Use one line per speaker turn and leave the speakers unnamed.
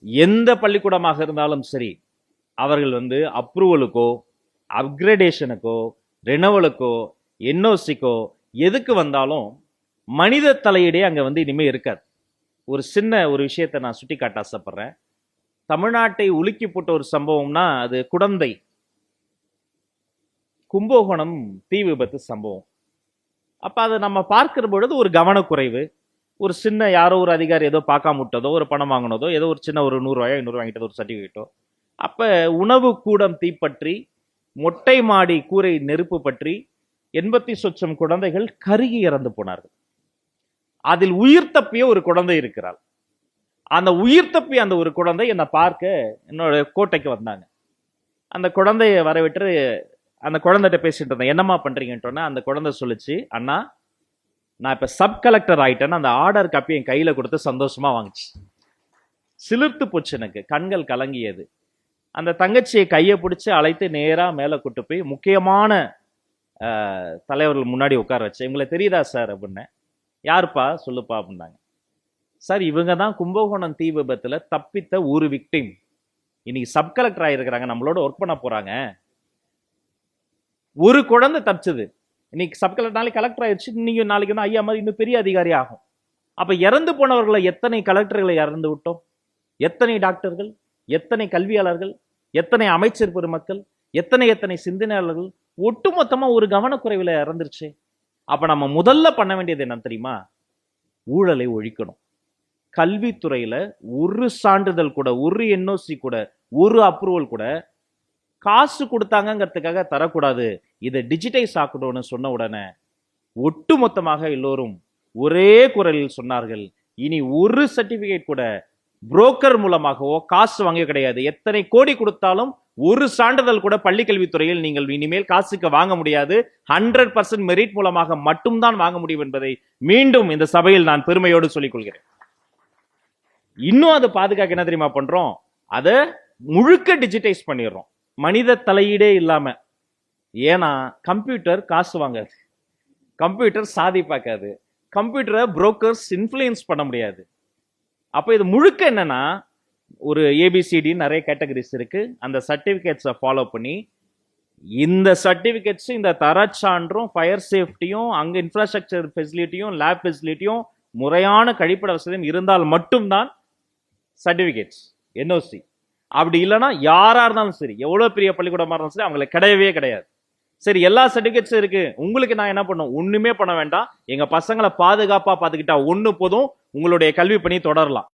எந்த பள்ளிக்கூடமாக இருந்தாலும் சரி, அவர்கள் அப்ரூவலுக்கோ, அப்கிரேடேஷனுக்கோ, ரெனவலுக்கோ, என்ஓசிக்கோ எதுக்கு வந்தாலும் மனித தலையீடே அங்க இனிமே இருக்காது. ஒரு சின்ன ஒரு விஷயத்தை நான் சுட்டி காட்ட ஆசைப்படுறேன். தமிழ்நாட்டை உலுக்கி போட்ட ஒரு சம்பவம்னா அது குடந்தை கும்பகோணம் தீ விபத்து சம்பவம். அப்ப அதை நம்ம பார்க்கிற பொழுது ஒரு கவனக்குறைவு, ஒரு சின்ன யாரோ ஒரு அதிகாரி ஏதோ பார்க்காம விட்டதோ, ஒரு பணம் வாங்கினதோ, ஏதோ ஒரு சின்ன ஒரு 100 ரூபாயோ 200 வாங்கிட்டதோ ஒரு சர்டிபிகேட்டோ, அப்ப உணவு கூடம் தீப்பற்றி, மொட்டை மாடி கூரை நெருப்பு பற்றி 80 சொச்சம் குழந்தைகள் கருகி இறந்து போனார்கள். அதில் உயிர் தப்பிய ஒரு குழந்தை இருக்கிறாள். அந்த உயிர் தப்பிய அந்த ஒரு குழந்தை என்னை பார்க்க என்னோட கோட்டைக்கு வந்தாங்க. அந்த குழந்தைய வரவிட்டு அந்த குழந்தைகிட்ட பேசிட்டு இருந்தேன். என்னம்மா பண்றீங்கன்னு அந்த குழந்தை சொல்லிச்சு, அண்ணா நான் இப்ப சப் கலெக்டர் ஆயிட்டேன்னு அந்த ஆர்டர் காப்பி என் கையில கொடுத்து சந்தோஷமா வாங்கிச்சு. சிலிர்த்து போச்சு, எனக்கு கண்கள் கலங்கியது. அந்த தங்கச்சியை கையை பிடிச்சு அழைத்து நேரா மேல கூட்டு போய் முக்கியமான தலைவர்கள் முன்னாடி உட்கார வச்சு, இவங்களை தெரியுதா சார் அப்படின்னேன். யாருப்பா சொல்லுப்பா அப்படின்னாங்க. சார் இவங்க தான் கும்பகோணம் தீ விபத்துல தப்பித்த ஒரு விக்டிம், இன்னைக்கு சப் கலெக்டர் ஆயிருக்கிறாங்க, நம்மளோட ஒர்க் பண்ண போறாங்க. ஒரு குழந்தை தப்பிச்சது, இன்னைக்கு சப் கலெக்டர் நாளைக்கு கலெக்டர் ஆயிடுச்சு, இன்னைக்கு நாளைக்கு தான் ஐயா மாதிரி இன்னும் பெரிய அதிகாரி ஆகும். அப்ப இறந்து போனவர்களை எத்தனை கலெக்டர்களை இறந்து விட்டோம், எத்தனை டாக்டர்கள், எத்தனை கல்வியாளர்கள், எத்தனை அமைச்சர் பெருமக்கள், எத்தனை எத்தனை சிந்தனையாளர்கள் ஒட்டுமொத்தமா ஒரு கவனக்குறைவில் இறந்துருச்சு. அப்ப நம்ம முதல்ல பண்ண வேண்டியது என்ன தெரியுமா? ஊழலை ஒழிக்கணும். கல்வித்துறையில ஒரு சான்றிதழ் கூட, ஒரு என்ஓசி கூட, ஒரு அப்ரூவல் கூட காசு கொடுத்தாங்கிறதுக்காக தரக்கூடாது, இதை டிஜிட்டைஸ் ஆக்கணும்னு சொன்ன உடனே ஒட்டுமொத்தமாக எல்லோரும் ஒரே குரலில் சொன்னார்கள், இனி ஒரு சர்டிபிகேட் கூட புரோக்கர் மூலமாகவோ காசு வாங்க கிடையாது. எத்தனை கோடி கொடுத்தாலும் ஒரு சான்றிதழ் கூட பள்ளி கல்வித்துறையில் நீங்கள் இனிமேல் காசுக்கு வாங்க முடியாது. 100% மெரிட் மூலமாக மட்டும்தான் வாங்க முடியும் என்பதை மீண்டும் இந்த சபையில் நான் பெருமையோடு சொல்லிக் கொள்கிறேன். இன்னும் அதை பாதுகாக்க என்ன தெரியுமா பண்றோம்? அதை முழுக்க டிஜிட்டைஸ் பண்ணிடுறோம், மனித தலையீடே இல்லாம. ஏன்னா கம்ப்யூட்டர் காசு வாங்காது, கம்ப்யூட்டர் சாதி பார்க்காது, கம்ப்யூட்டரை புரோக்கர்ஸ் இன்ஃப்ளூயன்ஸ் பண்ண முடியாது. அப்ப இது முழுக்க என்னன்னா, ஒரு ஏபிசிடி நிறைய கேட்டகரிஸ் இருக்கு, அந்த சர்டிபிகேட்ஸை ஃபாலோ பண்ணி இந்த சர்டிபிகேட்ஸ், இந்த தரச்சான்றும், ஃபயர் சேஃப்டியும், அங்க இன்ஃப்ராஸ்ட்ரக்சர் ஃபெசிலிட்டியும், லேப் ஃபெசிலிட்டியும், முறையான கழிப்பிட வசதியும் இருந்தால் மட்டும்தான் சர்டிபிகேட்ஸ், என்ஓசி. அப்படி இல்லைன்னா யாரா இருந்தாலும் சரி, எவ்வளவு பெரிய பள்ளிக்கூடமா இருந்தாலும் சரி, அவங்களுக்கு கிடையவே கிடையாது. சரி, எல்லா சர்டிபிகேட்ஸும் இருக்கு, உங்களுக்கு நான் என்ன பண்ணும்? ஒண்ணுமே பண்ண வேண்டாம், எங்க பசங்களை பாதுகாப்பா பாத்துக்கிட்டா ஒண்ணு போதும், உங்களுடைய கல்வி பணி தொடரலாம்.